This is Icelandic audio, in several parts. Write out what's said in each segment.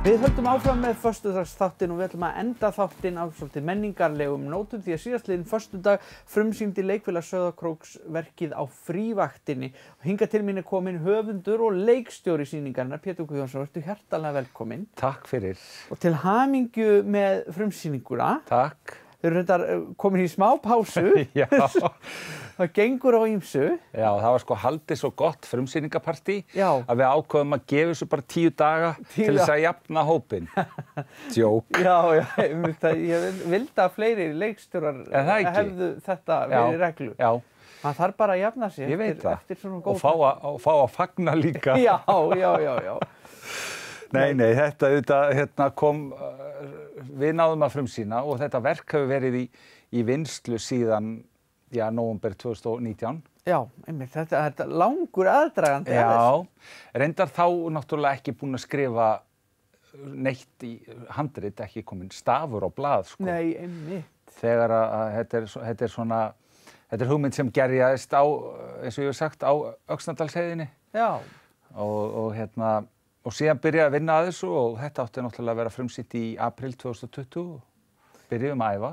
Við höldum áfram með föstudagsþáttinn og við ætlum að enda þáttinn á svolítið menningarlegum nótum því að síðastliðinn föstudag frumsýndi Leikfélag Sauðárkróks verkið Á frívaktinni. Hingað til mín kominn höfundur og leikstjóri sýningarinnar, Pétur Guðjónsson, vertu hjartanlega velkominn. Takk fyrir. Og til hamingju með frumsýninguna. Takk. Þau eru reyndar komin í smá pásu. Já. Það gengur á ýmsu. Já, það var sko haldið svo gott frumsýningapartí að við ákváðum að gefa þessu bara 10 daga til þess að jafna hópinn. Djók. Já, ég vildi að fleiri leikstjórar hefðu þetta verið reglu. Já. Það þarf bara að jafna sig eftir svona góð. Og fá að fagna líka. Já. Nei, þetta kom, við náðum að frumsýna og þetta verk hefur verið í vinnslu síðan nóvember 2019. Já, einmitt, þetta er langur aðdragandi. Já, reyndar þá náttúrulega ekki búin að skrifa neitt í handrit, ekki komin stafur á blað, sko. Nei, einmitt. Þegar þetta er hugmynd sem gerjaðist á, eins og ég hef sagt, á Öxnadalsheiðinni. Já. Og síðan byrjaði að vinna að þessu og þetta átti náttúrulega að vera frumsýnt í apríl 2020. Byrjuðum að æfa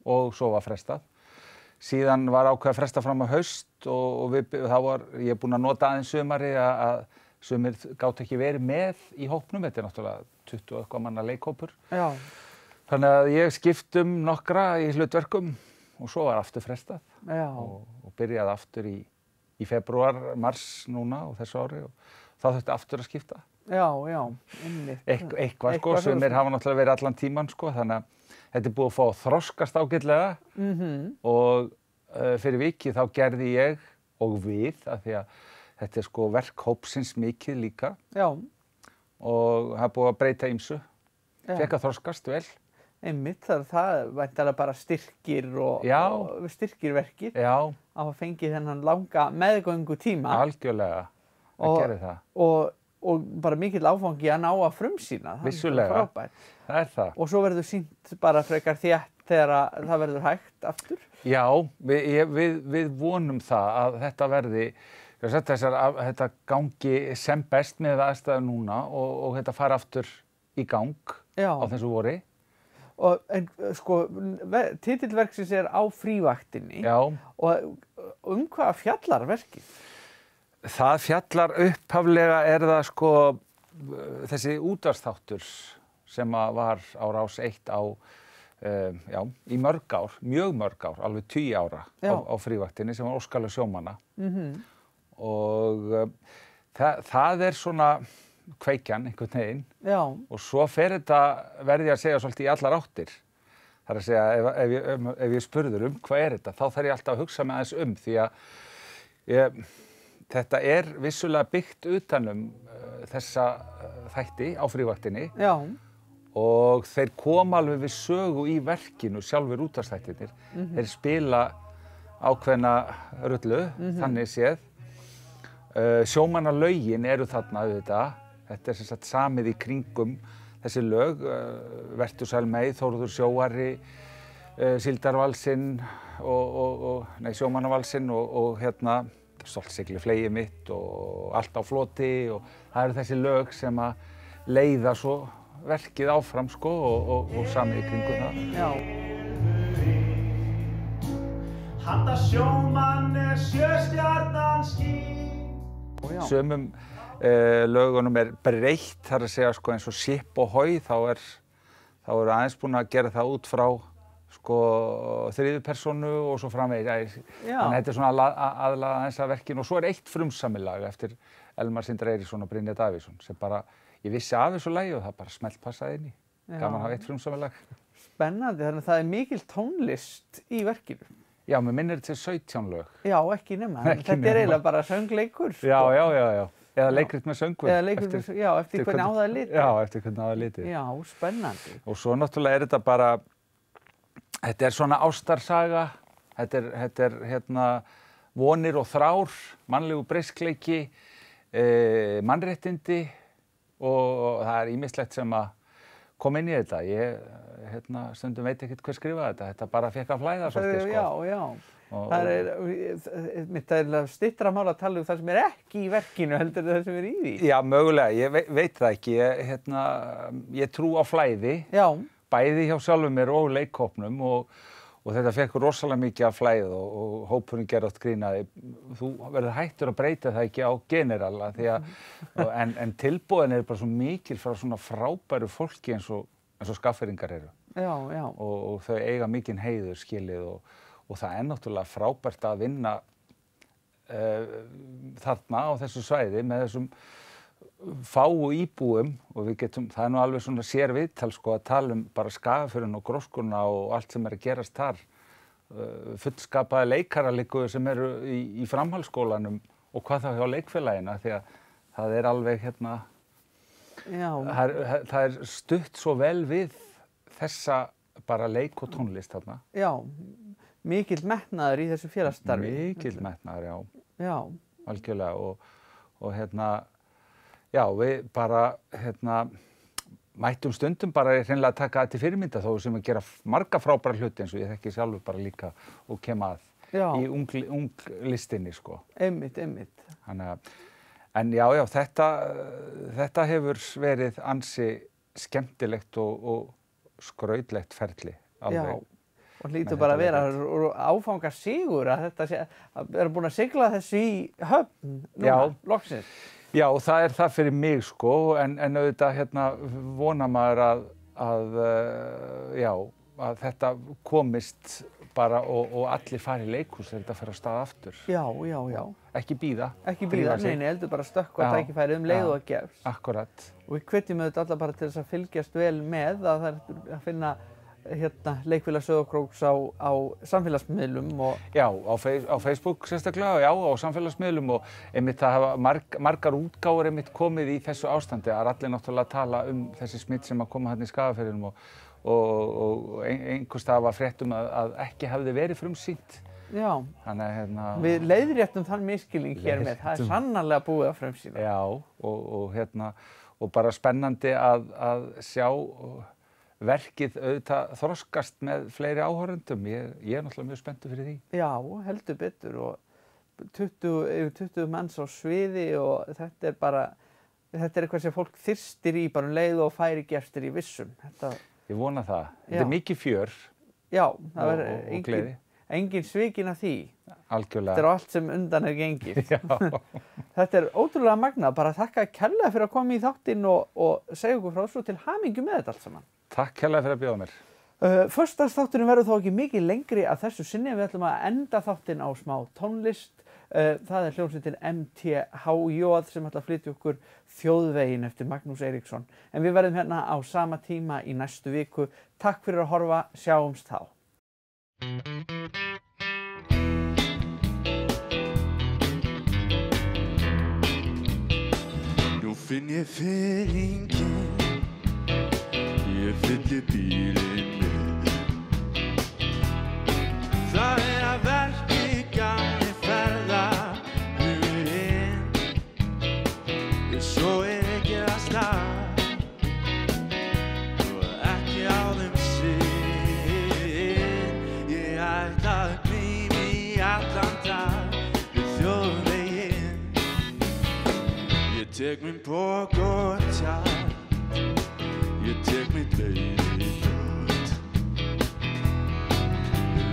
og svo var frestað. Síðan var ákveðið að fresta fram á haust og þá var ég búinn að nota aðeins sumari að sumir gátu ekki verið með í hópnum. Þetta er náttúrulega 20 eitthvað manna leikhópur. Já. Þannig að ég skipt nokkra í hlutverkum og svo var aftur frestað. Já. Og byrjaði aftur í febrúar, mars núna og þessu ári og þá þurfti aftur að skipta. Já, einmitt. Eitthvað sko, sumir hafa náttúrulega verið allan tíman sko, þannig að þetta er búið að fá að þroskast ágætlega og fyrir vikið þá gerði ég og við, af því að þetta er sko verk hópsins mikið líka. Já. Og það er búið að breyta ýmsu. Fékk að þroskast vel. Einmitt, það væntanlega bara styrkir og styrkir verkið. Já. Að hafa fengið þennan langa meðgöngu tíma. Algjörlega, það gerir það. Og bara mikill áfangi að ná að frumsýna. Vissulega, það er það. Og svo verður sýnt bara frekar þétt þegar það verður hægt aftur. Já, við vonum það að þetta verði, þetta gangi sem best með aðstæður núna og þetta fara aftur í gang á þessu vori. En sko, titill verksins er Á frívaktinni. Já. Og hvað fjallar verkið? Það fjallar upphaflega það sko þessi útvarpsþáttur sem var á Rás 1 í mörg ár, mjög mörg ár, alveg 10 ára á frívaktinni sem var Óskarlaug sjómanna. Og það er svona kveikjan einhvern veginn. Já. Og svo fer þetta, verði ég að segja svolítið í allar áttir. Það er að segja, ef ég spurður hvað er þetta, þá þarf ég alltaf að hugsa mig aðeins því að þetta er vissulega byggt utanum þessa þætti á frívaktinni. Já. Og þeir koma alveg við sögu í verkinu, sjálfur útvarpsþættirnir. Þeir spila ákveðna rullu, þannig séð. Sjómannalögin eru þarna auðvitað. Þetta er sem sagt samið í kringum þessi lög. Vertu sæl mey, Þórður sjóari, Síldarvalsinn sjómannavalsinn og Stolt sigli flegið mitt og Allt á floti og það eru þessi lög sem að leiða svo verkið áfram sko og samið í kringum það. Já. Handa sjómann sjöstjarnan skín. Sumum lögunum breytt, það er að segja sko eins og Ship og Hoi, þá eru aðeins búin að gera það út frá sko þriðju persónu og svo framvegis. Þannig að þetta er svona aðlaga aðeins að verkinu og svo eitt frumsamilag eftir Elmar Sindra Eiríksson og Brynjar Davíðsson sem bara, ég vissi af þessu lagi og það bara smelt passaði inn í. Gaman að hafa eitt frumsamilag. Spennandi, þannig að það er mikil tónlist í verkinu. Já, mér minnir þetta 17 lög. Já, ekki nema. Þetta er eiginlega bara söngleikur. Já. Eða leikrit með söngvum. Eða leikrit með söngvum, já, eftir hvernig á það er litið. Já, eftir hvernig á það er litið. Já, spennandi. Og svo náttúrulega þetta bara, þetta er svona ástarsaga, þetta er vonir og þrár, mannlegu breiskleiki, mannréttindi og það er ýmislegt sem að kom inn í þetta. Ég stundum veit ekkert hver skrifaði þetta, þetta bara fékk að flæða svolítið sko. Já. Það er styttra mál að tala það sem ekki í verkinu heldur það sem í því. Já, mögulega, ég veit það ekki. Ég trú á flæði, bæði hjá sjálfum mér og leikhópnum og þetta fekk rosalega mikið af flæði og hópurinn gerði oft grínaði. Þú verður hættur að breyta það ekki á generala en tilboðin bara svo mikil frá svona frábæru fólki eins og Skagfirðingar eru. Já. Og þau eiga mikinn heiður skilið og það náttúrulega frábært að vinna þarna á þessu svæði með þessum fáu íbúum og við getum, það nú alveg svona sérviðtal að tala bara Skagafjörðinn og Gróskuna og allt sem að gerast þar. Fullskapaði leikaralíku sem eru í framhaldsskólanum og hvað þá hjá leikfélagina því að það alveg það stutt svo vel við þessa bara leik og tónlist þarna. Já, mikill metnaður í þessu félagsstarfi. Mikill metnaður, já. Algjörlega og já, við bara mættum stundum bara hreinlega að taka þetta til fyrirmynda þó sem að gera marga frábæra hluti eins og ég þekki sjálfur bara líka og kem að í ung listinni Einmitt. En já, þetta hefur verið ansi skemmtilegt og skrautlegt ferli alveg. Já, og hlýtur bara að vera áfanga sigur að vera búin að sigla þessu í höfn núna, loksins. Já, það það fyrir mig en auðvitað vonar maður að þetta komist bara og allir fari í leikhús þegar þetta fer af stað aftur. Já. Ekki bíða. Ekki bíða, nei, heldur bara stökkva tækifæri leið og að gefst. Akkurat. Og við hvetjum auðvitað alla bara til þess að fylgjast vel með að það að finna leikfélag Sauðárkróks á samfélagsmiðlum og Já, á Facebook sérstaklega, á samfélagsmiðlum og einmitt það hafa margar útgáfur einmitt komið í þessu ástandi. Það allir náttúrulega að tala þessi smitt sem að koma hérna í Skagafirðinum og einhvers staðar var frétt að ekki hefði verið frumsýnt. Já, þannig við leiðréttum þann misskilning hér með, það sannarlega búið að frumsýna. Já, og bara spennandi að sjá verkið auðvitað þroskast með fleiri áhorfendum. Ég náttúrulega mjög spenntur fyrir því. Já, heldur betur og 20 manns á sviði og þetta eitthvað sem fólk þyrstir í bara leið og færi gestir í vissum. Ég vona það. Þetta mikið fjör. Já, það verður engin svikin af því. Algjörlega. Þetta allt sem undan gengið. Þetta ótrúlega magnað. Bara þakka kærlega fyrir að koma í þáttinn og segja okkur frá svo til hamingju með þetta allt saman. Takk kærlega fyrir að bjóða mér. Föstudagsþátturinn verður þó ekki mikið lengri að þessu sinni. Við ætlum að enda þáttinn á smá tónlist. Það hljómsveitin MTHJ sem ætla að flytja okkur Þjóðveginn eftir Magnús Eiríksson. En við verðum hérna á sama tíma í næstu viku. Takk fyrir að horfa. Sjáumst þá. Nú finn ég feringinn, ég fylli bílinn með. Það að verki gamli ferðahugurinn, svo ekki að stað og ekki á þeim sinn. Ég ætla að glíma í allan dag við þjóðveginn. Ég tek minn bók og tjald, ég tek mitt leiðið út.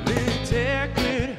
Við tekur